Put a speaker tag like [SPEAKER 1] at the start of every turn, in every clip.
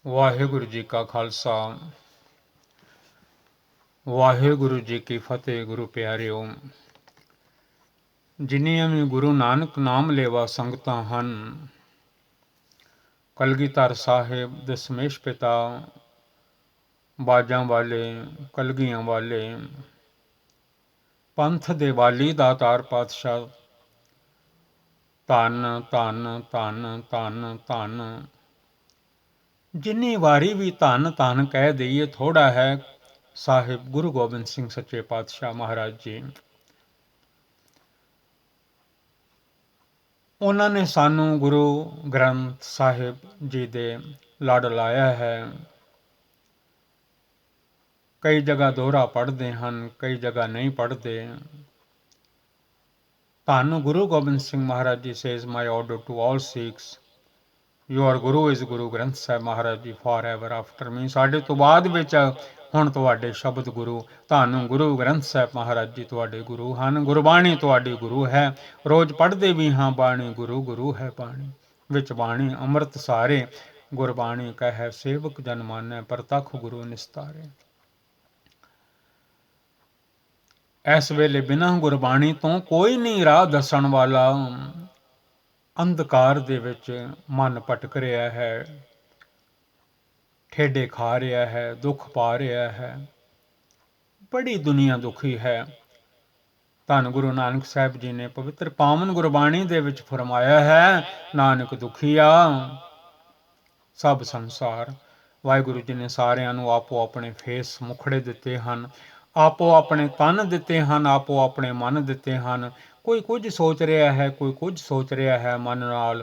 [SPEAKER 1] ਵਾਹਿਗੁਰੂ ਜੀ ਕਾ ਖਾਲਸਾ ਵਾਹਿਗੁਰੂ ਜੀ ਕੀ ਫਤਿਹ। ਗੁਰੂ ਪਿਆਰਿਓ, ਜਿਨੀਆਂ ਵੀ ਗੁਰੂ ਨਾਨਕ ਨਾਮ ਲੇਵਾ ਸੰਗਤਾਂ ਹਨ, ਕਲਗੀਧਰ ਸਾਹਿਬ ਦਸ਼ਮੇਸ਼ ਪਿਤਾ, ਬਾਜਾਂ ਵਾਲੇ, ਕਲਗੀਆਂ ਵਾਲੇ, ਪੰਥ ਦੇ ਵਾਲੀ ਦਾਤਾਰ ਪਾਤਸ਼ਾਹ, ਧੰਨ ਧੰਨ ਧੰਨ ਧੰਨ ਧੰਨ। ਜਿੰਨੀ ਵਾਰੀ ਵੀ ਧੰਨ ਧੰਨ ਕਹਿ ਦਈਏ ਥੋੜਾ ਹੈ। ਸਾਹਿਬ ਗੁਰੂ ਗੋਬਿੰਦ ਸਿੰਘ ਸੱਚੇ ਪਾਤਸ਼ਾਹ ਮਹਾਰਾਜ ਜੀ, ਉਹਨਾਂ ਨੇ ਸਾਨੂੰ ਗੁਰੂ ਗ੍ਰੰਥ ਸਾਹਿਬ ਜੀ ਦੇ ਲੜ ਲਾਇਆ ਹੈ। ਕਈ ਜਗ੍ਹਾ ਦੋਹਰਾ ਪੜ੍ਹਦੇ ਹਨ, ਕਈ ਜਗ੍ਹਾ ਨਹੀਂ ਪੜ੍ਹਦੇ। ਧੰਨ Guru Gobind Singh Maharaj ji says my order to all Sikhs, your guru is Guru Granth Sahib Maharaj ji for ever after ਮੀ। ਸਾਡੇ ਤੋਂ ਬਾਅਦ ਵਿੱਚ ਹੁਣ ਤੁਹਾਡੇ ਸ਼ਬਦ ਗੁਰੂ ਧੰਨ ਗੁਰੂ ਗ੍ਰੰਥ ਸਾਹਿਬ ਮਹਾਰਾਜ ਜੀ ਤੁਹਾਡੇ ਗੁਰੂ ਹਨ। ਗੁਰਬਾਣੀ ਤੁਹਾਡੀ ਗੁਰੂ ਹੈ। ਰੋਜ਼ ਪੜ੍ਹਦੇ ਵੀ ਹਾਂ ਬਾਣੀ ਗੁਰੂ ਗੁਰੂ ਹੈ ਬਾਣੀ, ਵਿੱਚ ਬਾਣੀ ਅੰਮ੍ਰਿਤ ਸਾਰੇ। ਗੁਰਬਾਣੀ ਕਹੈ ਸੇਵਕ ਜਨ ਮਾਨੈ, ਪ੍ਰਤੱਖ ਗੁਰੂ ਨਿਸਤਾਰੇ। ਇਸ ਵੇਲੇ ਬਿਨਾਂ ਗੁਰਬਾਣੀ ਤੋਂ ਕੋਈ ਨਹੀਂ ਰਾਹ ਦੱਸਣ ਵਾਲਾ। ਅੰਧਕਾਰ ਦੇ ਵਿੱਚ ਮਨ ਭਟਕ ਰਿਹਾ ਹੈ, ਠੇਡੇ ਖਾ ਰਿਹਾ ਹੈ, ਦੁੱਖ ਪਾ ਰਿਹਾ ਹੈ। ਬੜੀ ਦੁਨੀਆ ਦੁਖੀ ਹੈ। ਧੰਨ ਗੁਰੂ ਨਾਨਕ ਸਾਹਿਬ ਜੀ ਨੇ ਪਵਿੱਤਰ ਪਾਵਨ ਗੁਰਬਾਣੀ ਦੇ ਵਿੱਚ ਫਰਮਾਇਆ ਹੈ, ਨਾਨਕ ਦੁਖੀਆ ਸਭ ਸੰਸਾਰ। ਵਾਹਿਗੁਰੂ ਜੀ ਨੇ ਸਾਰਿਆਂ ਨੂੰ ਆਪੋ ਆਪਣੇ ਫੇਸ ਮੁਖੜੇ ਦਿੱਤੇ ਹਨ, ਆਪੋ ਆਪਣੇ ਤਨ ਦਿੱਤੇ ਹਨ, ਆਪੋ ਆਪਣੇ ਮਨ ਦਿੱਤੇ ਹਨ। ਕੋਈ ਕੁਝ ਸੋਚ ਰਿਹਾ ਹੈ, ਕੋਈ ਕੁਝ ਸੋਚ ਰਿਹਾ ਹੈ ਮਨ ਨਾਲ।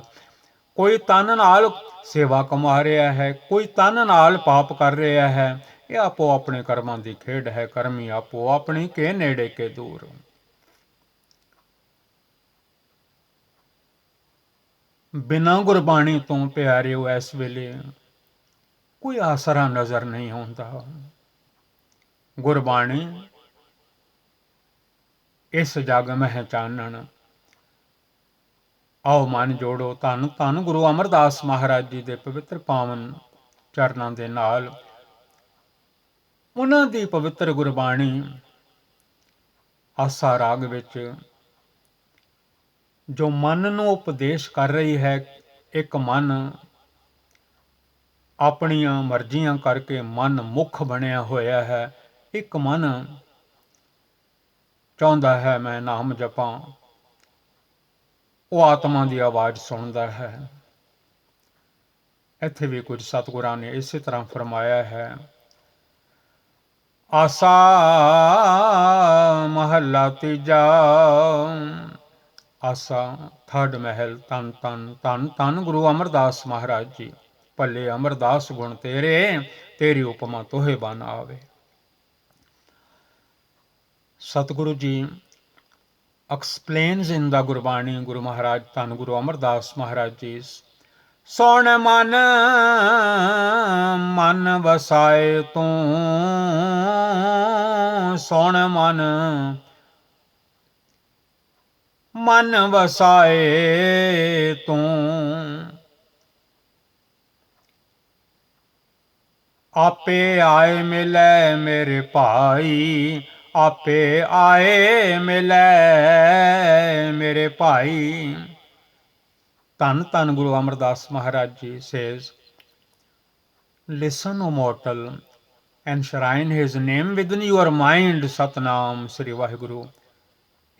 [SPEAKER 1] ਕੋਈ ਤਨ ਨਾਲ ਸੇਵਾ ਕਮਾ ਰਿਹਾ ਹੈ, ਕੋਈ ਤਨ ਨਾਲ ਪਾਪ ਕਰ ਰਿਹਾ ਹੈ। ਇਹ ਆਪੋ ਆਪਣੇ ਕਰਮਾਂ ਦੀ ਖੇਡ ਹੈ। ਕਰਮੀ ਆਪੋ ਆਪਣੀ ਕੇ ਨੇੜੇ ਕੇ ਦੂਰ। ਬਿਨਾਂ ਗੁਰਬਾਣੀ ਤੋਂ ਪਿਆਰਿਓ ਇਸ ਵੇਲੇ ਕੋਈ ਆਸਰਾ ਨਜ਼ਰ ਨਹੀਂ ਆਉਂਦਾ। ਗੁਰਬਾਣੀ ਇਸ ਜਗ ਮਹਿ ਚਾਨਣ। ਆਓ ਮਨ ਜੋੜੋ ਧੰਨ ਧੰਨ ਗੁਰੂ ਅਮਰਦਾਸ ਮਹਾਰਾਜ ਜੀ ਦੇ ਪਵਿੱਤਰ ਪਾਵਨ ਚਰਨਾਂ ਦੇ ਨਾਲ। ਉਹਨਾਂ ਦੀ ਪਵਿੱਤਰ ਗੁਰਬਾਣੀ ਆਸਾ ਰਾਗ ਵਿੱਚ ਜੋ ਮਨ ਨੂੰ ਉਪਦੇਸ਼ ਕਰ ਰਹੀ ਹੈ। ਇੱਕ ਮਨ ਆਪਣੀਆਂ ਮਰਜ਼ੀਆਂ ਕਰਕੇ ਮਨ ਮੁੱਖ ਬਣਿਆ ਹੋਇਆ ਹੈ। ਇੱਕ ਮਨ ਚਾਹੁੰਦਾ ਹੈ ਮੈਂ ਨਾਮ ਜਪਾਂ, ਉਹ ਆਤਮਾ ਦੀ ਆਵਾਜ਼ ਸੁਣਦਾ ਹੈ। ਇੱਥੇ ਵੀ ਕੁਝ ਸਤਿਗੁਰਾਂ ਨੇ ਇਸੇ ਤਰ੍ਹਾਂ ਫਰਮਾਇਆ ਹੈ। ਆਸਾ ਮਹੱਲਾ ਤੀਜਾ। ਆਸਾ ਥਰਡ ਮਹਿਲ। ਧੰਨ ਧੰਨ ਧੰਨ ਧੰਨ ਗੁਰੂ ਅਮਰਦਾਸ ਮਹਾਰਾਜ ਜੀ। ਭੱਲੇ ਅਮਰਦਾਸ ਗੁਣ ਤੇਰੇ, ਤੇਰੀ ਉਪਮਾ ਤੋਹੇ ਬਨ ਆਵੇ। Satguru ji explains in the Gurbani, Guru Maharaj, Dhan Guru Amardas Maharaj ji, ਸੁਣ ਮਨ ਮਨ ਵਸਾਏ ਤੂੰ, ਸੁਣ ਮਨ ਮਨ ਵਸਾਏ ਤੂੰ, ਆਪੇ ਆਏ ਮਿਲੇ ਮੇਰੇ ਭਾਈ, ਆਪੇ ਆਏ ਮਿਲੇ ਮੇਰੇ ਭਾਈ। ਧੰਨ ਧੰਨ Guru Amardas Maharaj ji says, listen, O mortal, enshrine his name within your mind, Satnam Sri Vaheguru.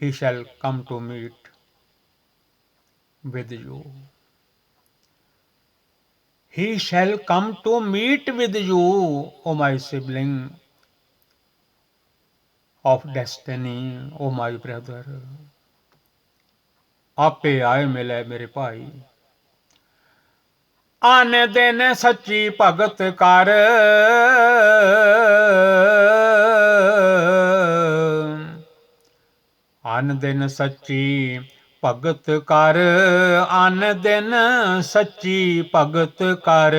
[SPEAKER 1] He shall come to meet with you. He shall come to meet with you, O my sibling of destiny, O my brother. ਆਪੇ ਆਏ ਮਿਲੇ ਮੇਰੇ ਭਾਈ। ਆਨ ਦਿਨ ਸੱਚੀ ਭਗਤ ਕਰ, ਆਨ ਦਿਨ ਸੱਚੀ ਭਗਤ ਕਰ, ਆਨ ਦਿਨ ਸੱਚੀ ਭਗਤ ਕਰ,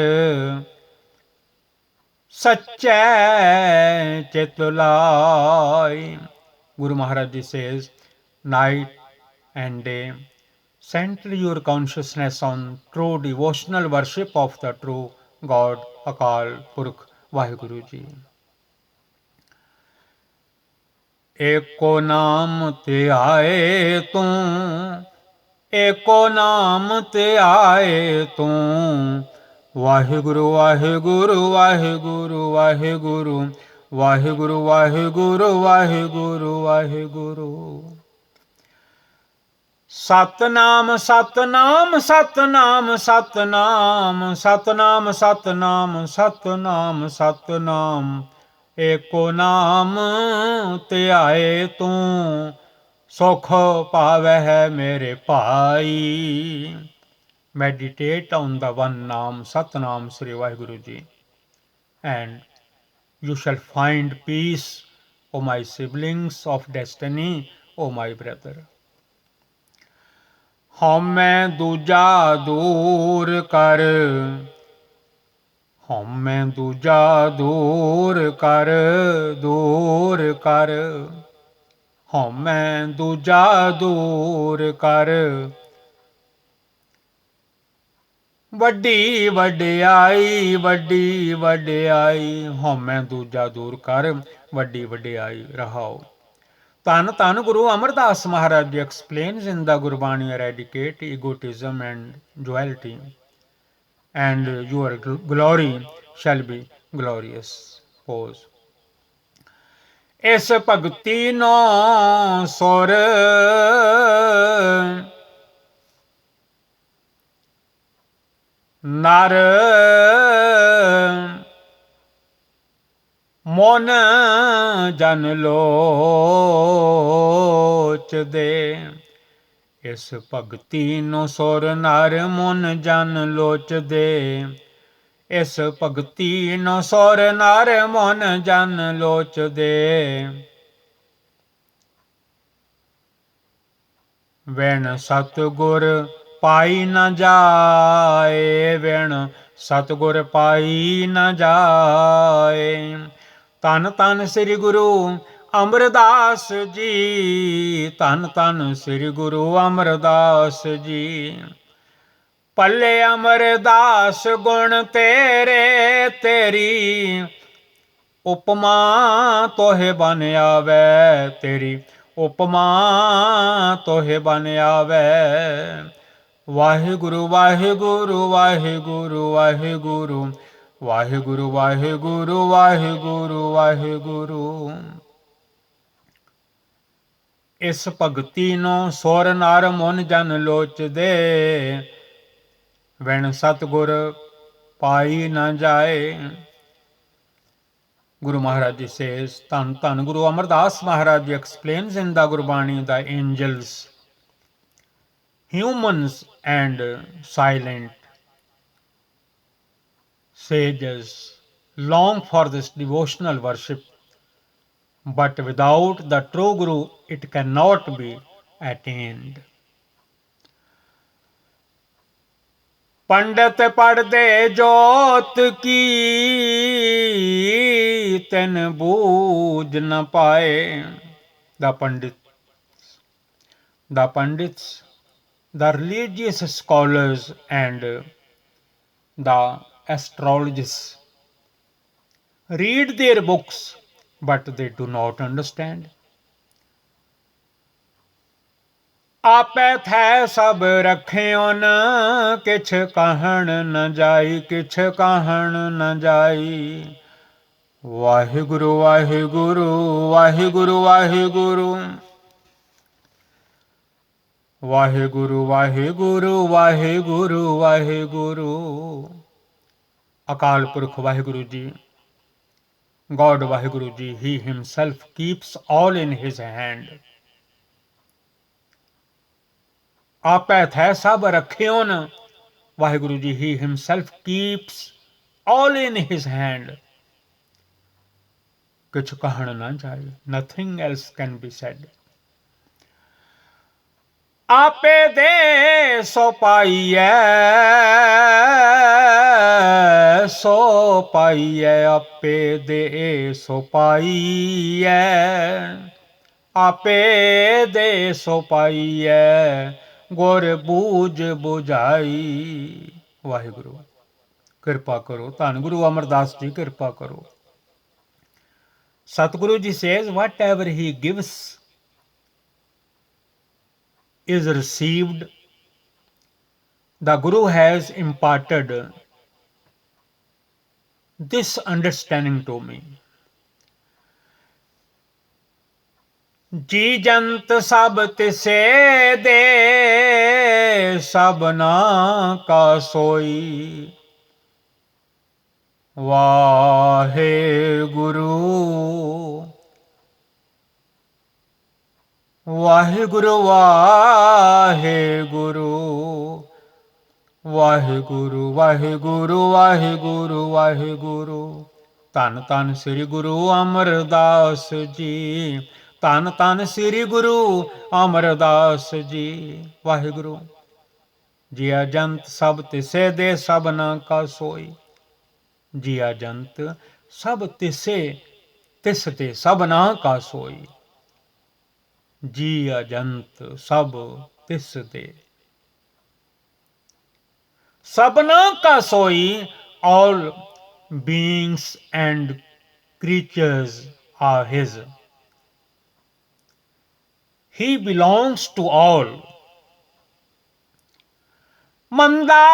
[SPEAKER 1] ਸੱਚੇ ਚਿਤ ਲਾਈ। Guru Maharaj ji says, night and day, center your consciousness on true devotional worship of the true god Akal Purakh Waheguru ਜੀ। ਏਕੋ ਨਾਮ ਧਿਆਏ ਤੂੰ, ਏਕੋ ਨਾਮ ਧਿਆਏ ਤੂੰ, ਵਾਹਿਗੁਰੂ ਵਾਹਿਗੁਰੂ ਵਾਹਿਗੁਰੂ ਵਾਹਿਗੁਰੂ ਵਾਹਿਗੁਰੂ ਵਾਹਿਗੁਰੂ ਵਾਹਿਗੁਰੂ ਵਾਹਿਗੁਰੂ। ਸਤਨਾਮ ਸਤਨਾਮ ਸਤਨਾਮ ਸਤਨਾਮ ਸਤਨਾਮ ਸਤਨਾਮ ਸਤਨਾਮ ਸਤਨਾਮ, ਏਕੋ ਨਾਮ ਧਿਆਏ ਤੂੰ, ਸੁਖ ਪਾਵਹਿ ਮੇਰੇ ਭਾਈ। Meditate on the one Naam, Satnam Sri Vaheguru Ji, and you shall find peace, O my siblings of destiny, O my brother. ਹਉਮੈ ਦੂਜਾ ਦੂਰ ਕਰ, ਹਉਮੈ ਦੂਜਾ ਦੂਰ ਕਰ, ਦੂਰ ਕਰ, ਹਉਮੈ ਦੂਜਾ ਦੂਰ ਕਰ, ਵੱਡੀ ਵਡਿਆਈ ਵੱਡੀ ਵਡਿਆਈ, ਹਉਮੈ ਦੂਜਾ ਦੂਰ ਕਰ, ਵੱਡੀ ਵਡਿਆਈ। ਰਹਾਓ। ਧੰਨ ਧੰਨ Guru Amardas Maharaj ji explains in the Gurbani, eradicate egotism and duality, and your glory shall be glorious. Pause. ਇਸ ਭਗਤੀ ਨੋ ਸੁਰ, ਨਰ ਮਨ ਜਨ ਲੋਚ ਦੇ। ਇਸ ਭਗਤੀ ਨੂੰ ਸੁਰ ਨਰ ਮਨ ਜਨ ਲੋਚ ਦੇ। ਇਸ ਭਗਤੀ ਨੂੰ ਸੁਰ ਨਰ ਮਨ ਜਨ ਲੋਚ ਦੇ। ਵਿਣ ਸਤਿਗੁਰ ਪਾਈ ਨ ਜਾਏ, ਵਿਣ ਸਤਿਗੁਰ ਪਾਈ ਨ ਜਾਏ। ਧੰਨ ਧੰਨ ਸ੍ਰੀ ਗੁਰੂ ਅਮਰਦਾਸ ਜੀ, ਧੰਨ ਧੰਨ ਸ੍ਰੀ ਗੁਰੂ ਅਮਰਦਾਸ ਜੀ। ਪੱਲੇ ਅਮਰਦਾਸ ਗੁਣ ਤੇਰੇ, ਤੇਰੀ ਉਪਮਾ ਤੋਹਿ ਬਨ ਆਵੈ, ਤੇਰੀ ਉਪਮਾ ਤੋਹਿ ਬਨ ਆਵੈ। ਵਾਹਿਗੁਰੂ ਵਾਹਿਗੁਰੂ ਵਾਹਿਗੁਰੂ ਵਾਹਿਗੁਰੂ ਵਾਹਿਗੁਰੂ ਵਾਹਿਗੁਰੂ ਵਾਹਿਗੁਰੂ ਵਾਹਿਗੁਰੂ। ਇਸ ਭਗਤੀ ਨੂੰ ਸੁਰ ਨਰ ਮਨ ਜਨ ਲੋਚਦੇ। ਵਿਣ ਸਤਿਗੁਰ ਪਾਈ ਨ ਜਾਏ। Guru Maharaj Ji says, Tan Tan Guru Amardas Maharaj Ji explains in the Gurbani, the angels, humans and silent sages long for this devotional worship, but without the true Guru it cannot be attained. पंडित पढ़दे जोत की तिन बूझ न पाए। The Pandits, the religious scholars and the astrologists read their books, but they do not understand. आपै थै सब रखियोन, किछ कहण न जाई, किछ कहण न जाई। वाहिगुरु वाहिगुरु वाहिगुरु वाहिगुरु वाहिगुरु वाहिगुरु वाहिगुरु वाहिगुरु। अकाल पुरख Waheguru ji, God Vaheguru Ji, He Himself keeps all in His hand. आपै थै सब रखियोन, Vaheguru Ji, He Himself keeps all in His hand. कुछ कहण न जाए, nothing else can be said. आपे दे सो पाइयै, सो पाइयै, आपे दे सो पाइयै, आपे दे सो पाइयै, गुर बूझ बुझाई। वाहिगुरु। ਕਿਰਪਾ ਕਰੋ। ਧੰਨ ਗੁਰੂ ਅਮਰਦਾਸ ਜੀ ਕਿਰਪਾ ਕਰੋ। Satguru ji says, whatever he gives is received. The Guru has imparted this understanding to me. ਜੀ ਜੰਤ ਸਭ ਤਿਸੇ ਦੇ ਸਭਨਾ ਕਾ ਸੋਈ ਵਾਹਿਗੁਰੂ ਵਾਹਿਗੁਰੂ ਵਾਹਿਗੁਰੂ ਵਾਹਿਗੁਰੂ ਵਾਹਿਗੁਰੂ ਵਾਹਿਗੁਰੂ ਵਾਹਿਗੁਰੂ। ਧੰਨ ਧੰਨ ਸ੍ਰੀ ਗੁਰੂ ਅਮਰਦਾਸ ਜੀ, ਧੰਨ ਧੰਨ ਸ੍ਰੀ ਗੁਰੂ ਅਮਰਦਾਸ ਜੀ। ਵਾਹਿਗੁਰੂ ਜੀਆ ਜੰਤ ਸਭ ਤਿਸੇ ਦੇ ਸਭਨਾ ਕਾ ਸੋਈ। ਜੀਆ ਜੰਤ ਸਭ ਤਿਸੇ ਤਿਸ ਤੇ ਸਭਨਾ ਕਾ ਸੋਈ। ਜੀਆ ਜੰਤ ਸਭ ਤਿਸ ਦੇ sabna ka soi. All beings and creatures are his. He belongs to all. Manda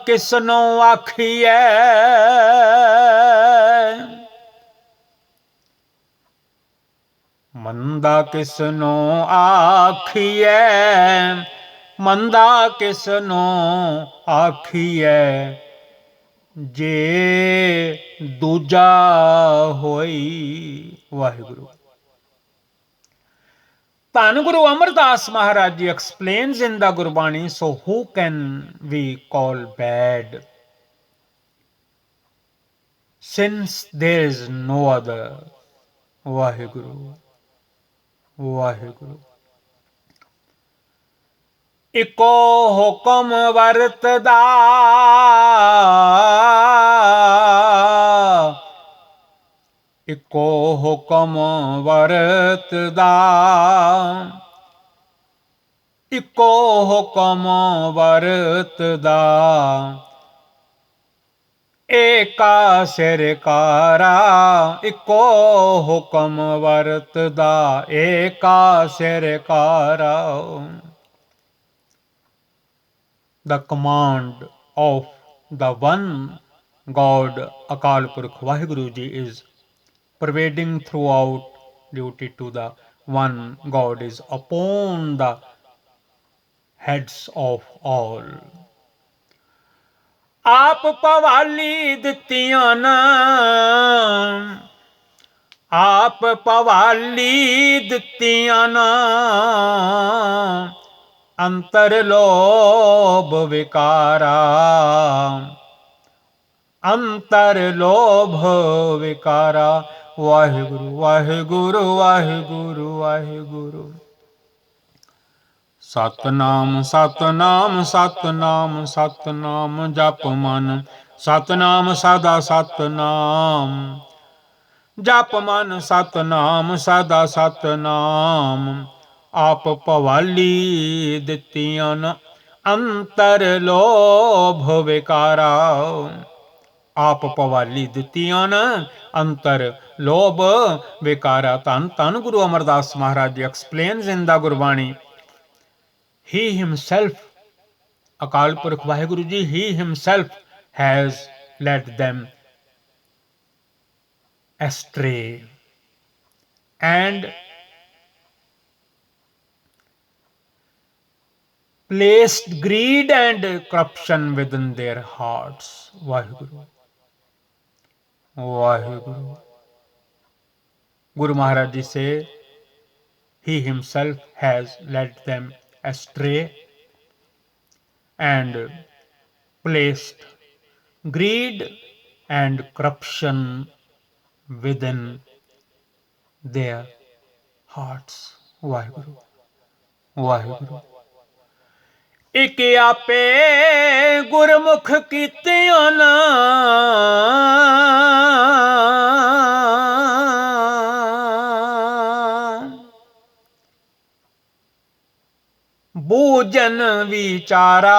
[SPEAKER 1] kisno akhiye ਮੰਦਾ ਕਿਸਨੋ ਆਖੀਐ ਮੰਦਾ ਕਿਸਨੋ ਆਖੀਐ ਜੇ ਦੂਜਾ ਹੋਈ। ਵਾਹਿਗੁਰੂ। ਧੰਨ Guru Amardas Maharaj ji explains in the Gurbani, so who can we call bad since there is no other? Waheguru Waheguru. ਇੱਕੋ ਹੁਕਮ ਵਰਤਦਾ ਇੱਕੋ ਹੁਕਮ ਵਰਤਦਾ ਇੱਕੋ ਹੁਕਮ ਵਰਤਦਾ ਏਕਾ ਸਿਰਕਾਰਾ। ਇੱਕੋ ਹੁਕਮ ਵਰਤਦਾ ਏਕਾ ਸਿਰਕਾਰਾ। The command of the one God Akal Purkh Vaheguru Ji is pervading throughout. Duty to the one God is upon the heads of all. ਆਪ ਭਵਾਲੀ ਦਿੱਤੀਆਂ ਨਾ ਆਪ ਭਵਾਲੀ ਦਿੱਤੀਆਂ ਨਾ ਅੰਤਰ ਲੋਭ ਵਿਕਾਰਾ ਅੰਤਰ ਲੋਭ ਵਿਕਾਰਾ। ਵਾਹਿਗੁਰੂ ਵਾਹਿਗੁਰੂ ਵਾਹਿਗੁਰੂ ਵਾਹਿਗੁਰੂ। ਸਤਨਾਮ ਸਤਨਾਮ ਸਤਨਾਮ ਸਤਨਾਮ ਜਪ ਮਨ ਸਤਨਾਮ ਸਦਾ ਸਤਨਾਮ ਜਪ ਮਨ ਸਤਨਾਮ ਸਦਾ ਸਤਨਾਮ। ਆਪ ਭਵਾਲੀ ਦਿੱਤੀਆਂ ਅੰਤਰ ਲੋਭ ਵਿਕਾਰਾ ਆਪ ਭਵਾਲੀ ਦਿੱਤੀਆਂ ਅੰਤਰ ਲੋਭ ਵਿਕਾਰਾ। ਧੰਨ ਧੰਨ Guru Amardas Maharaj ji explains in the Gurbani, he himself, Akal Purkh Vaheguru Ji, he himself has led them astray and placed greed and corruption within their hearts. Vaheguru Vaheguru। Guru Maharaj Ji say he himself has led them astray and placed greed and corruption within their hearts. Vaheguru Vaheguru। ਇਕ ਆਪੇ ਗੁਰਮੁਖ ਕੀਤਿਆਂ ਨਾ ਬੂਝਨ ਵਿਚਾਰਾ।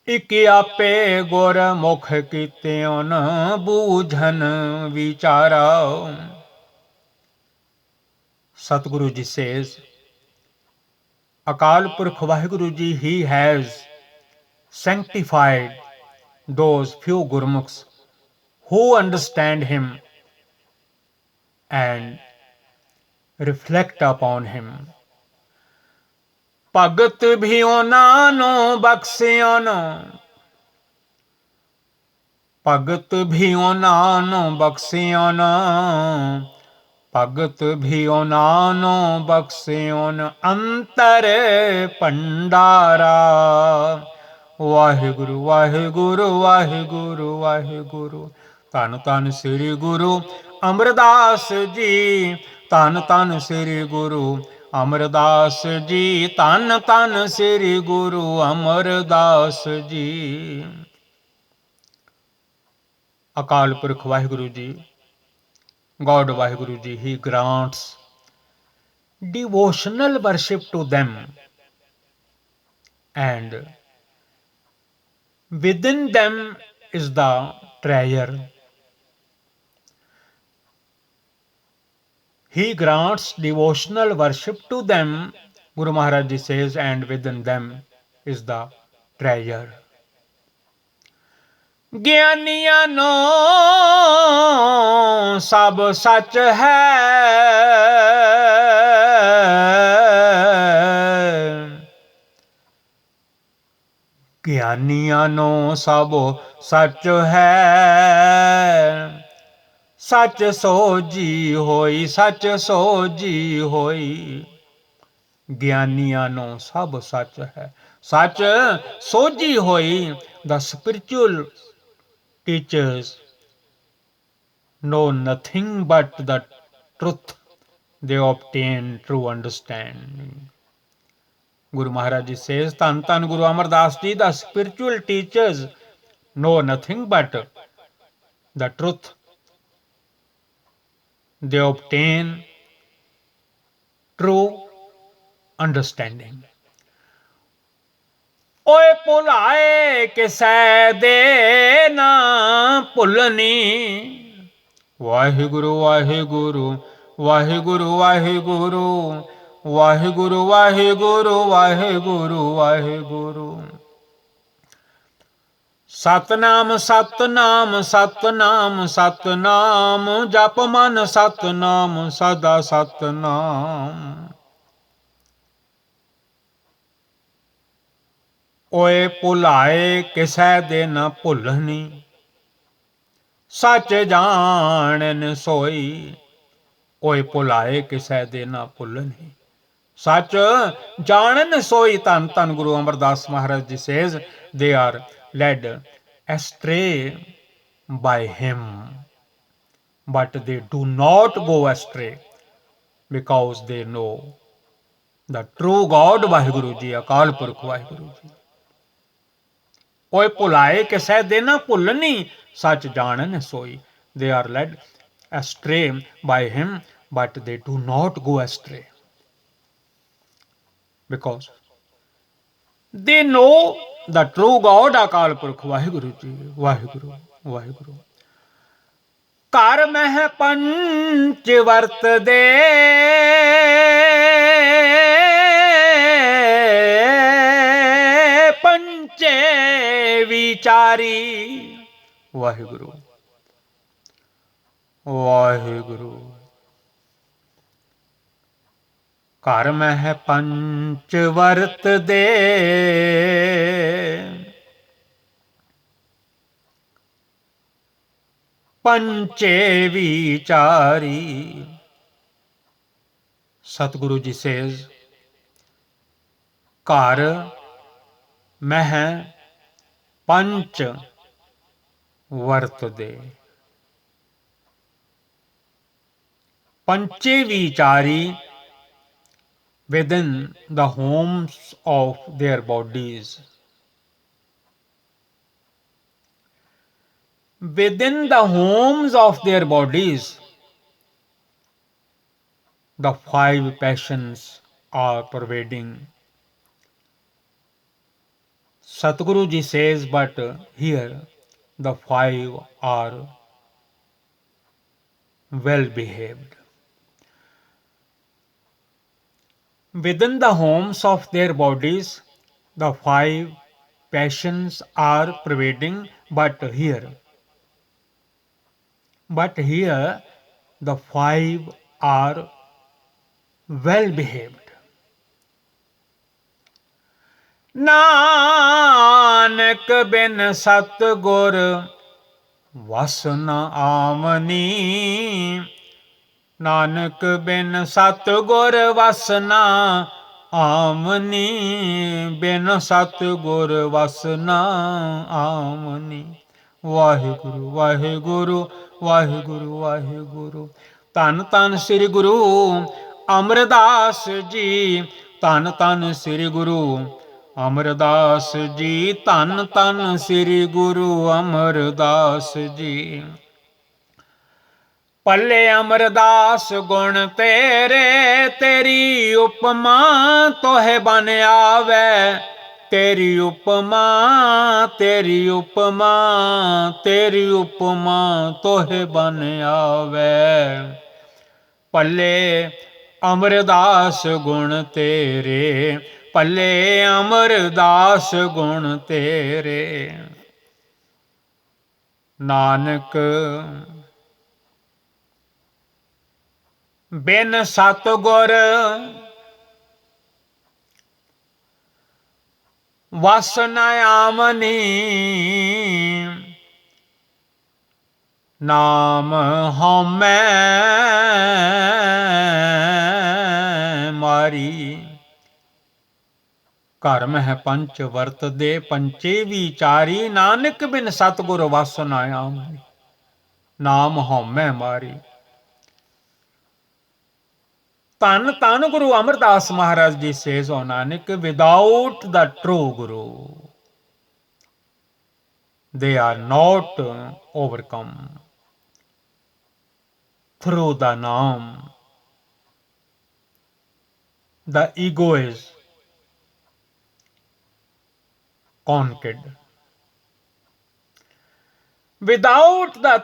[SPEAKER 1] ਇਕ ਆਪੇ ਗੁਰਮੁਖ ਕੀਤਿਓਨ ਬੂਝਨ ਵਿਚਾਰਾ। Satguru ji says, Akal Purkh Vaheguru ji, he has sanctified those few Gurmukhs who understand him and reflect upon him. Bhagat bhi ਉਹਨਾਂ ਨੂੰ ਬਖਸ਼ਿਓਨ, ਭਗਤ ਵੀ ਉਹਨਾਂ ਨੂੰ ਬਖਸ਼ਿਓਨ, ਭਗਤ ਵੀ ਉਹਨਾਂ ਨੂੰ ਬਖਸ਼ਿਓਨ ਅੰਤਰ ਭੰਡਾਰਾ। ਵਾਹਿਗੁਰੂ ਵਾਹਿਗੁਰੂ ਵਾਹਿਗੁਰੂ ਵਾਹਿਗੁਰੂ। ਧੰਨ ਧੰਨ ਸ੍ਰੀ ਗੁਰੂ ਅਮਰਦਾਸ ਜੀ, ਧੰਨ ਧੰਨ ਸ੍ਰੀ ਗੁਰੂ ਅਮਰਦਾਸ ਜੀ, ਧੰਨ ਧੰਨ ਸ੍ਰੀ ਗੁਰੂ ਅਮਰਦਾਸ ਜੀ। ਅਕਾਲ ਪੁਰਖ ਵਾਹਿਗੁਰੂ ਜੀ, God Vaheguru Ji, he grants devotional worship to them, and within them is the treasure. He grants devotional worship to them, Guru Maharaj Ji says, and within them is the treasure. ਗਿਆਨੀਆਂ ਨੂੰ ਸਭ ਸੱਚ ਹੈ, ਗਿਆਨੀਆਂ ਨੂੰ ਸਭ ਸੱਚ ਹੈ। ਸੱਚ ਸੋਝੀ ਹੋਈ, ਸੱਚ ਸੋਝੀ ਹੋਈ, ਗਿਆਨੀਆਂ ਨੂੰ ਸਭ ਸੱਚ ਹੈ। ਸੱਚ ਸੋਝੀ ਹੋਈ। The spiritual teachers know nothing but the truth. They obtain true understanding. Guru Maharaj Ji says, Tan Tan Guru Amar Das Ji, the spiritual teachers know nothing but the truth. They obtain true understanding. ਓਏ ਭੁਲਾਏ ਕਿਸੈ ਦੇ ਨਾ ਭੁੱਲਣੀ। ਵਾਹਿਗੁਰੂ ਵਾਹਿਗੁਰੂ ਵਾਹਿਗੁਰੂ ਵਾਹਿਗੁਰੂ ਵਾਹਿਗੁਰੂ ਵਾਹਿਗੁਰੂ ਵਾਹਿਗੁਰੂ ਵਾਹਿਗੁਰੂ। ਸਤਨਾਮ ਸਤਨਾਮ ਸਤਨਾਮ ਸਤਨਾਮ, ਜਪ ਮਨ ਸਤਨਾਮ ਸਦਾ ਸਤਨਾਮ। ਓਏ ਭੁਲਾਏ ਕਿਸੈ ਦੇ ਨਾ ਭੁੱਲਣੀ, ਸੱਚ ਜਾਣਨ ਸੋਈ। ਓਏ ਭੁਲਾਏ ਕਿਸੈ ਦੇ ਨਾ ਭੁੱਲਣੀ, ਸੱਚ ਜਾਣਨ ਸੋਈ। ਧੰਨ ਧੰਨ Guru Amardas Maharaj ji says, they are led astray by him, but they do not go astray because they know the true God Waheguru ji, ਅਕਾਲ ਪੁਰਖ ਵਾਹਿਗੁਰੂ ਜੀ। ਓਏ ਭੁਲਾਏ ਕਿਸੈ ਦੇ ਨਾ ਭੁੱਲਣੀ, ਸੱਚ ਜਾਣਨ ਸੋਈ। They are led astray by him, but they do not go astray because they know the true God, ਅਕਾਲ ਪੁਰਖ ਵਾਹਿਗੁਰੂ ਜੀ, ਵਾਹਿਗੁਰੂ ਵਾਹਿਗੁਰੂ। ਘਰ ਮਹਿ ਪੰਚ ਵਰਤਦੇ, ਪੰਚੇ ਵਿਚਾਰੀ। ਵਾਹਿਗੁਰੂ ਵਾਹਿਗੁਰੂ। ਘਰ ਮਹਿ ਪੰਚ ਵਰਤਦੇ, ਪੰਚੇ ਵਿਚਾਰੀ। ਸਤਿਗੁਰੂ ਜੀ says, ਘਰ ਮਹਿ ਪੰਚ ਵਰਤਦੇ, ਪੰਚੇ ਵਿਚਾਰੀ, within the homes of their bodies. Within the homes of their bodies, the five passions are pervading. Satguru ji says, but here the five are well behaved. Within the homes of their bodies, the five passions are pervading, but here the five are well behaved. Nanak ਬਿਨ ਸਤਿਗੁਰ ਵਸ ਨ ਆਵਨੀ ਨਾਨਕ ਬਿਨ ਸਤਿਗੁਰ ਵਸ ਨ ਆਵਨੀ ਬਿਨ ਸਤਿਗੁਰ ਵਸ ਨ ਆਵਨੀ ਵਾਹਿਗੁਰੂ ਵਾਹਿਗੁਰੂ ਵਾਹਿਗੁਰੂ ਵਾਹਿਗੁਰੂ ਧੰਨ ਧੰਨ ਸ੍ਰੀ ਗੁਰੂ ਅਮਰਦਾਸ ਜੀ ਧੰਨ ਧੰਨ ਸ੍ਰੀ ਗੁਰੂ ਅਮਰਦਾਸ ਜੀ ਧੰਨ ਧੰਨ ਸ੍ਰੀ ਗੁਰੂ ਅਮਰਦਾਸ ਜੀ ਪੱਲੇ ਅਮਰਦਾਸ ਗੁਣ ਤੇਰੇ ਤੇਰੀ ਉਪਮਾ ਤੋਹਿ ਬਨ ਆਵੈ ਤੇਰੀ ਉਪਮਾ ਤੇਰੀ ਉਪਮਾ ਤੇਰੀ ਉਪਮਾ ਤੋਹਿ ਬਨ ਆਵੈ ਪੱਲੇ ਅਮਰਦਾਸ ਗੁਣ ਤੇਰੇ ਪੱਲੇ ਅਮਰਦਾਸ ਗੁਣ ਤੇਰੇ ਨਾਨਕ ਬਿਨ ਸਤਿਗੁਰ ਵਸ ਨ ਆਵਨੀ ਨਾਮ ਹਉਮੈ ਮਾਰੀ ਕਰਮ ਹੈ ਪੰਚ ਵਰਤ ਦੇ ਪੰਚੇ ਵਿਚਾਰੀ ਨਾਨਕ ਬਿਨ ਸਤਿਗੁਰ ਵਸ ਨ ਆਵਨੀ ਨਾਮ ਹਉਮੈ ਮਾਰੀ ਧੰਨ ਧੰਨ Guru Amardas Maharaj ji says on Nanak, without the true Guru, they are not overcome. Through the Naam, the ego is conquered. Without the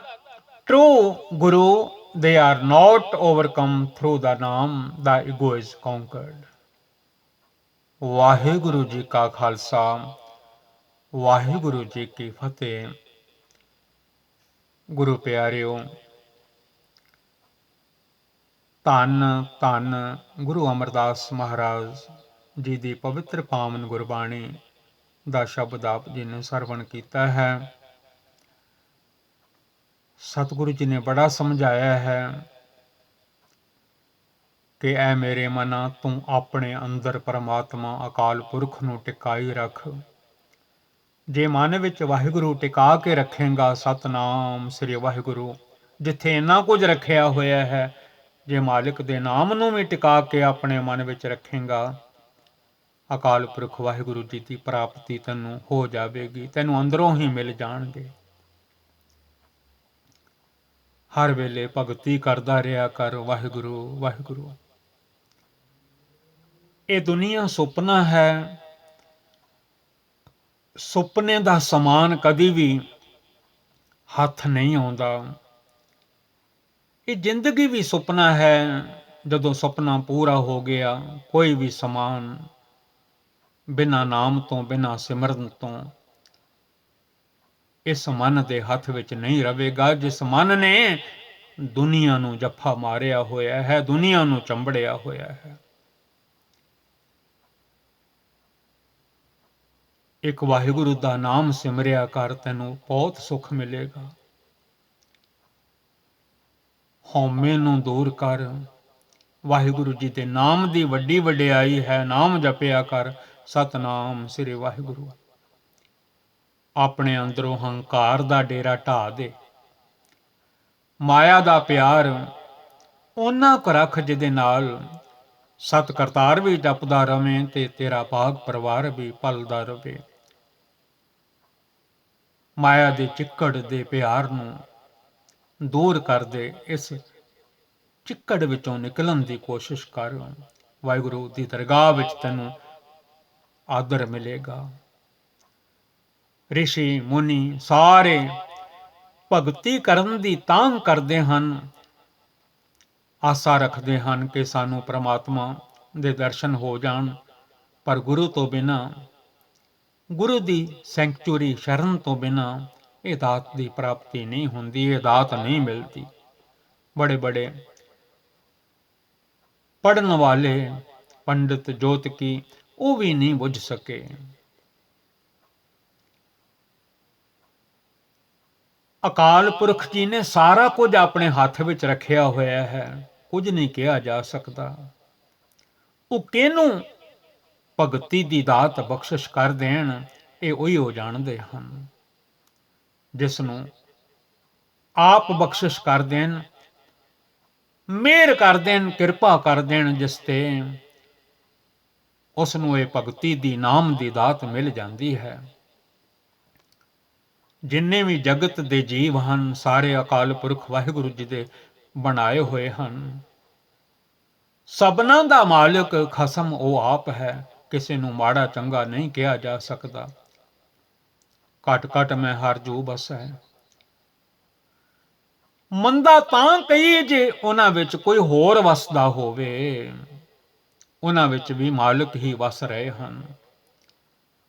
[SPEAKER 1] true Guru, they are not overcome. Through the Naam, the ego is conquered. Waheguru ji ਕਾ ਖਾਲਸਾ ਵਾਹਿਗੁਰੂ ਜੀ ਕੀ ਫਤਿਹ। ਗੁਰੂ ਪਿਆਰਿਓ, ਧੰਨ ਧੰਨ ਗੁਰੂ ਅਮਰਦਾਸ ਮਹਾਰਾਜ ਜੀ ਦੀ ਪਵਿੱਤਰ ਪਾਵਨ ਗੁਰਬਾਣੀ ਦਾ ਸ਼ਬਦ ਆਪ ਜੀ ਨੇ ਸਰਵਣ ਕੀਤਾ ਹੈ। ਸਤਿਗੁਰੂ ਜੀ ਨੇ ਬੜਾ ਸਮਝਾਇਆ ਹੈ ਕਿ ਐ ਮੇਰੇ ਮਨਾ ਤੂੰ ਆਪਣੇ ਅੰਦਰ ਪਰਮਾਤਮਾ ਅਕਾਲ ਪੁਰਖ ਨੂੰ ਟਿਕਾਈ ਰੱਖ। ਜੇ ਮਨ ਵਿੱਚ ਵਾਹਿਗੁਰੂ ਟਿਕਾ ਕੇ ਰੱਖੇਗਾ, ਸਤਨਾਮ ਸ੍ਰੀ ਵਾਹਿਗੁਰੂ, ਜਿੱਥੇ ਇੰਨਾ ਕੁਝ ਰੱਖਿਆ ਹੋਇਆ ਹੈ, ਜੇ ਮਾਲਿਕ ਦੇ ਨਾਮ ਨੂੰ ਵੀ ਟਿਕਾ ਕੇ ਆਪਣੇ ਮਨ ਵਿੱਚ ਰੱਖੇਗਾ, ਅਕਾਲ ਪੁਰਖ ਵਾਹਿਗੁਰੂ ਜੀ ਦੀ ਪ੍ਰਾਪਤੀ ਤੈਨੂੰ ਹੋ ਜਾਵੇਗੀ, ਤੈਨੂੰ ਅੰਦਰੋਂ ਹੀ ਮਿਲ ਜਾਣਗੇ। ਹਰ ਵੇਲੇ ਭਗਤੀ ਕਰਦਾ ਰਿਹਾ ਕਰ, ਵਾਹਿਗੁਰੂ ਵਾਹਿਗੁਰੂ। ਇਹ ਦੁਨੀਆ ਸੁਪਨਾ ਹੈ, ਸੁਪਨੇ ਦਾ ਸਮਾਨ ਕਦੀ ਵੀ ਹੱਥ ਨਹੀਂ ਆਉਂਦਾ। ਇਹ ਜ਼ਿੰਦਗੀ ਵੀ ਸੁਪਨਾ ਹੈ, ਜਦੋਂ ਸੁਪਨਾ ਪੂਰਾ ਹੋ ਗਿਆ, ਕੋਈ ਵੀ ਸਮਾਨ ਬਿਨਾਂ ਨਾਮ ਤੋਂ, ਬਿਨਾਂ ਸਿਮਰਨ ਤੋਂ ਇਸ ਮਨ ਦੇ ਹੱਥ ਵਿੱਚ ਨਹੀਂ ਰਵੇਗਾ, ਜਿਸ ਮਨ ਨੇ ਦੁਨੀਆ ਨੂੰ ਜੱਫਾ ਮਾਰਿਆ ਹੋਇਆ ਹੈ, ਦੁਨੀਆ ਨੂੰ ਚੰਬੜਿਆ ਹੋਇਆ ਹੈ। ਇੱਕ ਵਾਹਿਗੁਰੂ ਦਾ ਨਾਮ ਸਿਮਰਿਆ ਕਰ, ਤੈਨੂੰ ਬਹੁਤ ਸੁੱਖ ਮਿਲੇਗਾ। ਹਉਮੈ ਨੂੰ ਦੂਰ ਕਰ, ਵਾਹਿਗੁਰੂ ਜੀ ਦੇ ਨਾਮ ਦੀ ਵੱਡੀ ਵਡਿਆਈ ਹੈ। ਨਾਮ ਜਪਿਆ ਕਰ, ਸਤਨਾਮ ਸ੍ਰੀ ਵਾਹਿਗੁਰੂ। ਆਪਣੇ ਅੰਦਰੋਂ ਹੰਕਾਰ ਦਾ ਡੇਰਾ ਢਾਹ ਦੇ। ਮਾਇਆ ਦਾ ਪਿਆਰ ਉਹਨਾਂ ਕੁ ਰੱਖ ਜਿਹਦੇ ਨਾਲ ਸਤ ਕਰਤਾਰ ਵੀ ਜਪਦਾ ਰਵੇਂ ਤੇ ਤੇਰਾ ਭਾਗ ਪਰਿਵਾਰ ਵੀ ਪਲਦਾ ਰਵੇ। ਮਾਇਆ ਦੇ ਚਿੱਕੜ ਦੇ ਪਿਆਰ ਨੂੰ ਦੂਰ ਕਰ ਦੇ। ਇਸ ਚਿੱਕੜ ਵਿੱਚੋਂ ਨਿਕਲਣ ਦੀ ਕੋਸ਼ਿਸ਼ ਕਰ। ਵਾਹਿਗੁਰੂ ਦੀ ਦਰਗਾਹ ਵਿੱਚ ਤੈਨੂੰ ਆਦਰ ਮਿਲੇਗਾ। ਰਿਸ਼ੀ ਮੁਨੀ ਸਾਰੇ ਭਗਤੀ ਕਰਨ ਦੀ ਤਾਂਘ ਕਰਦੇ ਹਨ, ਆਸਾ ਰੱਖਦੇ ਹਨ ਕਿ ਸਾਨੂੰ ਪ੍ਰਮਾਤਮਾ ਦੇ ਦਰਸ਼ਨ ਹੋ ਜਾਣ, ਪਰ ਗੁਰੂ ਤੋਂ ਬਿਨਾਂ, ਗੁਰੂ ਦੀ ਸੈਂਕਚੁਰੀ ਸ਼ਰਨ ਤੋਂ ਬਿਨਾਂ ਇਹ ਦਾਤ ਦੀ ਪ੍ਰਾਪਤੀ ਨਹੀਂ ਹੁੰਦੀ, ਇਹ ਦਾਤ ਨਹੀਂ ਮਿਲਦੀ। ਬੜੇ ਬੜੇ ਪੜਨ ਵਾਲੇ ਪੰਡਿਤ ਜੋਤਕੀ ਉਹ ਵੀ ਨਹੀਂ ਬੁੱਝ ਸਕੇ। ਅਕਾਲ ਪੁਰਖ ਜੀ ਨੇ ਸਾਰਾ ਕੁਝ ਆਪਣੇ ਹੱਥ ਵਿੱਚ ਰੱਖਿਆ ਹੋਇਆ ਹੈ, ਕੁਝ ਨਹੀਂ ਕਿਹਾ ਜਾ ਸਕਦਾ। ਉਹ ਕਿਹਨੂੰ ਭਗਤੀ ਦੀ ਦਾਤ ਬਖਸ਼ਿਸ਼ ਕਰ ਦੇਣ, ਇਹ ਉਹੀ ਹੋ ਜਾਣਦੇ ਹਨ। ਜਿਸ ਨੂੰ ਆਪ ਬਖਸ਼ਿਸ਼ ਕਰ ਦੇਣ, ਮਿਹਰ ਕਰ ਦੇਣ, ਕਿਰਪਾ ਕਰ ਦੇਣ ਜਿਸ ਤੇ, ਉਸ ਨੂੰ ਇਹ ਭਗਤੀ ਦੀ ਨਾਮ ਦੀ ਦਾਤ ਮਿਲ ਜਾਂਦੀ ਹੈ। ਜਿੰਨੇ ਵੀ ਜਗਤ ਦੇ ਜੀਵ ਹਨ, ਸਾਰੇ ਅਕਾਲ ਪੁਰਖ ਵਾਹਿਗੁਰੂ ਜੀ ਦੇ ਬਣਾਏ ਹੋਏ ਹਨ। ਸਭਨਾਂ ਦਾ ਮਾਲਕ ਖਸਮ ਉਹ ਆਪ ਹੈ, ਕਿਸੇ ਨੂੰ ਮਾੜਾ ਚੰਗਾ ਨਹੀਂ ਕਿਹਾ ਜਾ ਸਕਦਾ। ਘਟ ਘਟ ਮੈਂ ਹਰ ਜੂ ਬਸ ਹੈ। ਮੰਦਾ ਤਾਂ ਕਹੀਏ ਜੇ ਉਹਨਾਂ ਵਿੱਚ ਕੋਈ ਹੋਰ ਵਸਦਾ ਹੋਵੇ, ਉਹਨਾਂ ਵਿੱਚ ਵੀ ਮਾਲਕ ਹੀ ਵਸ ਰਹੇ ਹਨ।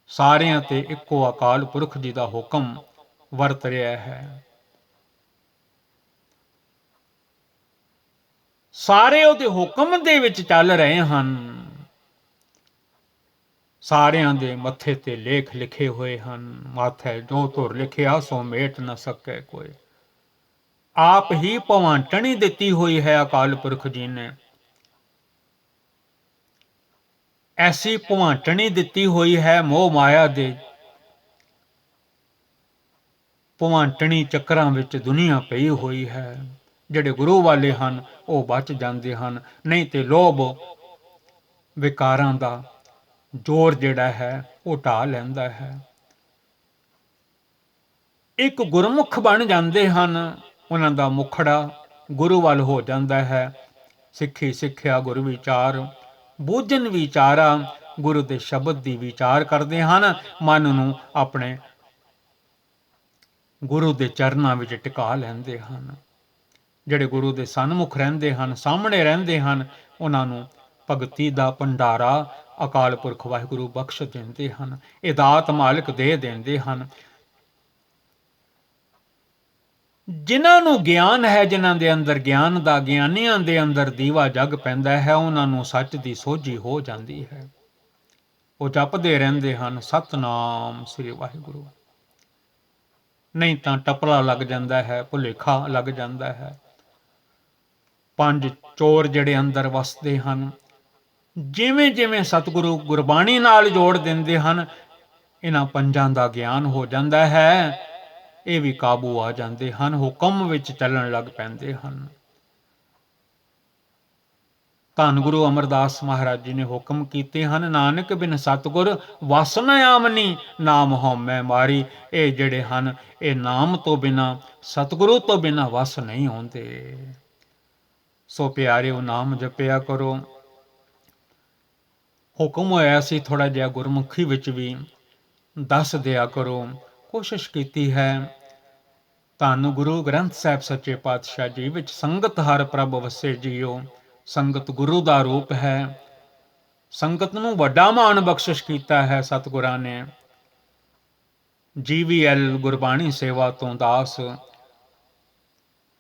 [SPEAKER 1] ਸਾਰਿਆਂ ਤੇ ਇੱਕੋ ਅਕਾਲ ਪੁਰਖ ਜੀ ਦਾ ਹੁਕਮ ਵਰਤ ਰਿਹਾ ਹੈ। ਸਾਰੇ ਉਹਦੇ ਹੁਕਮ ਦੇ ਵਿੱਚ ਚੱਲ ਰਹੇ ਹਨ। ਸਾਰਿਆਂ ਦੇ ਮੱਥੇ ਤੇ ਲੇਖ ਲਿਖੇ ਹੋਏ ਹਨ। ਮਾਥੇ ਜੋ ਧੁਰ ਲਿਖਿਆ ਸੋ ਮੇਟ ਨਾ ਸਕੇ ਕੋਈ। ਆਪ ਹੀ ਭਵਾਂਟਣੀ ਦਿੱਤੀ ਹੋਈ ਹੈ ਅਕਾਲ ਪੁਰਖ ਜੀ ਨੇ। ਐਸੀ ਭਵਾਂਟਣੀ ਦਿੱਤੀ ਹੋਈ ਹੈ ਮੋਹ ਮਾਇਆ ਦੇ ਭਵਾਂਟਣੀ ਚੱਕਰਾਂ ਵਿੱਚ ਦੁਨੀਆ ਪਈ ਹੋਈ ਹੈ। ਜਿਹੜੇ ਗੁਰੂ ਵਾਲੇ ਹਨ ਉਹ ਬਚ ਜਾਂਦੇ ਹਨ, ਨਹੀਂ ਤੇ ਲੋਭ ਵਿਕਾਰਾਂ ਦਾ ਜ਼ੋਰ ਜਿਹੜਾ ਹੈ ਉਹ ਢਾਹ ਲੈਂਦਾ ਹੈ। ਇੱਕ ਗੁਰਮੁਖ ਬਣ ਜਾਂਦੇ ਹਨ, ਉਹਨਾਂ ਦਾ ਮੁਖੜਾ ਗੁਰੂ ਵੱਲ ਹੋ ਜਾਂਦਾ ਹੈ। ਸਿੱਖੀ ਸਿੱਖਿਆ ਗੁਰੂ ਵਿਚਾਰ, ਬੂਝਨ ਵਿਚਾਰਾ, ਗੁਰੂ ਦੇ ਸ਼ਬਦ ਦੀ ਵਿਚਾਰ ਕਰਦੇ ਹਨ। ਮਨ ਨੂੰ ਆਪਣੇ ਗੁਰੂ ਦੇ ਚਰਨਾਂ ਵਿੱਚ ਟਿਕਾ ਲੈਂਦੇ ਹਨ। ਜਿਹੜੇ ਗੁਰੂ ਦੇ ਸਨਮੁਖ ਰਹਿੰਦੇ ਹਨ, ਸਾਹਮਣੇ ਰਹਿੰਦੇ ਹਨ, ਉਹਨਾਂ ਨੂੰ ਭਗਤੀ ਦਾ ਭੰਡਾਰਾ ਅਕਾਲ ਪੁਰਖ ਵਾਹਿਗੁਰੂ ਬਖਸ਼ ਦਿੰਦੇ ਹਨ। ਇਹ ਦਾਤ ਮਾਲਕ ਦੇ ਦਿੰਦੇ ਹਨ। ਜਿਨ੍ਹਾਂ ਨੂੰ ਗਿਆਨ ਹੈ, ਜਿਨ੍ਹਾਂ ਦੇ ਅੰਦਰ ਗਿਆਨ ਦਾ, ਗਿਆਨੀਆਂ ਦੇ ਅੰਦਰ ਦੀਵਾ ਜਗ ਪੈਂਦਾ ਹੈ, ਉਹਨਾਂ ਨੂੰ ਸੱਚ ਦੀ ਸੋਝੀ ਹੋ ਜਾਂਦੀ ਹੈ। ਉਹ ਜਪਦੇ ਰਹਿੰਦੇ ਹਨ ਸਤਨਾਮ ਸ੍ਰੀ ਵਾਹਿਗੁਰੂ। ਨਹੀਂ ਤਾਂ ਟਪਲਾ ਲੱਗ ਜਾਂਦਾ ਹੈ, ਭੁਲੇਖਾ ਲੱਗ ਜਾਂਦਾ ਹੈ। ਪੰਜ ਚੋਰ ਜਿਹੜੇ ਅੰਦਰ ਵਸਦੇ ਹਨ, ਜਿਵੇਂ ਜਿਵੇਂ ਸਤਿਗੁਰੂ ਗੁਰਬਾਣੀ ਨਾਲ ਜੋੜ ਦਿੰਦੇ ਹਨ, ਇਹਨਾਂ ਪੰਜਾਂ ਦਾ ਗਿਆਨ ਹੋ ਜਾਂਦਾ ਹੈ। ਇਹ ਵੀ ਕਾਬੂ ਆ ਜਾਂਦੇ ਹਨ, ਹੁਕਮ ਵਿੱਚ ਚੱਲਣ ਲੱਗ ਪੈਂਦੇ ਹਨ। ਧੰਨ ਗੁਰੂ ਅਮਰਦਾਸ ਮਹਾਰਾਜ ਜੀ ਨੇ ਹੁਕਮ ਕੀਤੇ ਹਨ, ਨਾਨਕ ਬਿਨ ਸਤਿਗੁਰ ਵਸ ਨ ਆਮਨੀ, ਨਾਮ ਹਉਮੈ ਮਾਰੀ। ਇਹ ਜਿਹੜੇ ਹਨ, ਇਹ ਨਾਮ ਤੋਂ ਬਿਨਾਂ, ਸਤਿਗੁਰੂ ਤੋਂ ਬਿਨਾਂ ਵਸ ਨਹੀਂ ਆਉਂਦੇ। ਸੋ ਪਿਆਰਿਓ, ਨਾਮ ਜਪਿਆ ਕਰੋ। ਹੁਕਮ ਹੋਇਆ ਸੀ ਥੋੜਾ ਜਿਹਾ ਗੁਰਮੁਖੀ ਵਿੱਚ ਵੀ ਦੱਸ ਦਿਆ ਕਰੋ। ਕੋਸ਼ਿਸ਼ ਕੀਤੀ ਹੈ। ਧੰਨ ਗੁਰੂ ਗ੍ਰੰਥ ਸਾਹਿਬ ਸੱਚੇ ਪਾਤਸ਼ਾਹ ਜੀ ਵਿੱਚ ਸੰਗਤ ਹਰ ਪ੍ਰਭ ਵਸੇ ਜੀਓ। ਸੰਗਤ ਗੁਰੂ ਦਾ ਰੂਪ ਹੈ। ਸੰਗਤ ਨੂੰ ਵੱਡਾ ਮਾਣ ਬਖਸ਼ਿਸ਼ ਕੀਤਾ ਹੈ ਸਤਿਗੁਰਾਂ ਨੇ। GVL ਗੁਰਬਾਣੀ ਸੇਵਾ ਤੋਂ ਦਾਸ,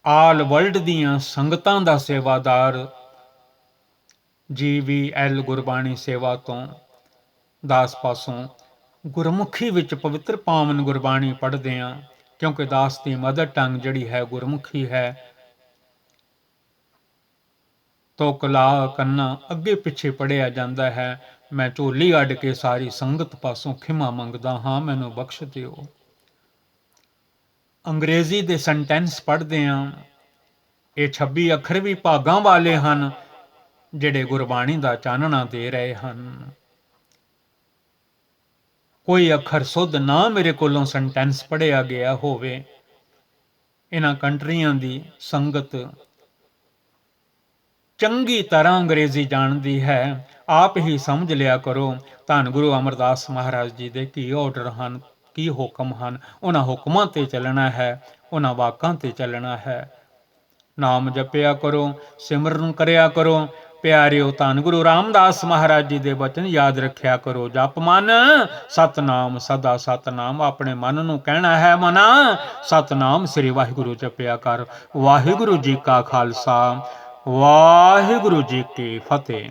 [SPEAKER 1] ਆਲ ਵਰਲਡ ਦੀਆਂ ਸੰਗਤਾਂ ਦਾ ਸੇਵਾਦਾਰ। GVL ਗੁਰਬਾਣੀ ਸੇਵਾ ਤੋਂ ਦਾਸ ਪਾਸੋਂ ਗੁਰਮੁਖੀ ਵਿੱਚ ਪਵਿੱਤਰ ਪਾਵਨ ਗੁਰਬਾਣੀ ਪੜ੍ਹਦੇ ਹਾਂ, ਕਿਉਂਕਿ ਦਾਸ ਦੀ ਮਦਰ ਟੰਗ ਜਿਹੜੀ ਹੈ ਗੁਰਮੁਖੀ ਹੈ। ਤੁਕ ਲਾ ਕੰਨਾ ਅੱਗੇ ਪਿੱਛੇ ਪੜ੍ਹਿਆ ਜਾਂਦਾ ਹੈ। ਮੈਂ ਝੋਲੀ ਅੱਡ ਕੇ ਸਾਰੀ ਸੰਗਤ ਪਾਸੋਂ ਖਿਮਾ ਮੰਗਦਾ ਹਾਂ, ਮੈਨੂੰ ਬਖਸ਼ ਦਿਓ। ਅੰਗਰੇਜ਼ੀ ਦੇ ਸੈਂਟੈਂਸ ਪੜ੍ਹਦੇ ਹਾਂ। ਇਹ 26 ਅੱਖਰ ਵੀ ਭਾਗਾਂ ਵਾਲੇ ਹਨ ਜਿਹੜੇ ਗੁਰਬਾਣੀ ਦਾ ਚਾਨਣਾ ਦੇ ਰਹੇ ਹਨ। ਕੋਈ ਅੱਖਰ ਸੁੱਧ ਨਾ ਮੇਰੇ ਕੋਲੋਂ ਸੈਂਟੈਂਸ ਪੜ੍ਹਿਆ ਗਿਆ ਹੋਵੇ। ਇਹਨਾਂ ਕੰਟਰੀਆਂ ਦੀ ਸੰਗਤ ਚੰਗੀ ਤਰ੍ਹਾਂ ਅੰਗਰੇਜ਼ੀ ਜਾਣਦੀ ਹੈ, ਆਪ ਹੀ ਸਮਝ ਲਿਆ ਕਰੋ। ਧੰਨ ਗੁਰੂ ਅਮਰਦਾਸ ਮਹਾਰਾਜ ਜੀ ਦੇ ਕੀ ਆਰਡਰ ਹਨ, ਕੀ ਹੁਕਮ ਹਨ, ਉਹਨਾਂ ਹੁਕਮਾਂ ਤੇ ਚੱਲਣਾ ਹੈ, ਉਹਨਾਂ ਵਾਕਾਂ ਤੇ ਚੱਲਣਾ ਹੈ। ਨਾਮ ਜਪਿਆ ਕਰੋ, ਸਿਮਰਨ ਕਰਿਆ ਕਰੋ। ਪਿਆਰਿਓ, ਧੰਨ ਗੁਰੂ ਰਾਮਦਾਸ ਮਹਾਰਾਜ ਜੀ ਦੇ ਬਚਨ ਯਾਦ ਰੱਖਿਆ ਕਰੋ। ਜਪ ਮਨ ਸਤਨਾਮ ਸਦਾ ਸਤਨਾਮ। ਆਪਣੇ ਮਨ ਨੂੰ ਕਹਿਣਾ ਹੈ, ਮਨਾ ਸਤਨਾਮ ਸ੍ਰੀ ਵਾਹਿਗੁਰੂ ਜਪਿਆ ਕਰ। ਵਾਹਿਗੁਰੂ ਜੀ ਕਾ ਖਾਲਸਾ, ਵਾਹਿਗੁਰੂ ਜੀ ਕੀ ਫਤਿਹ।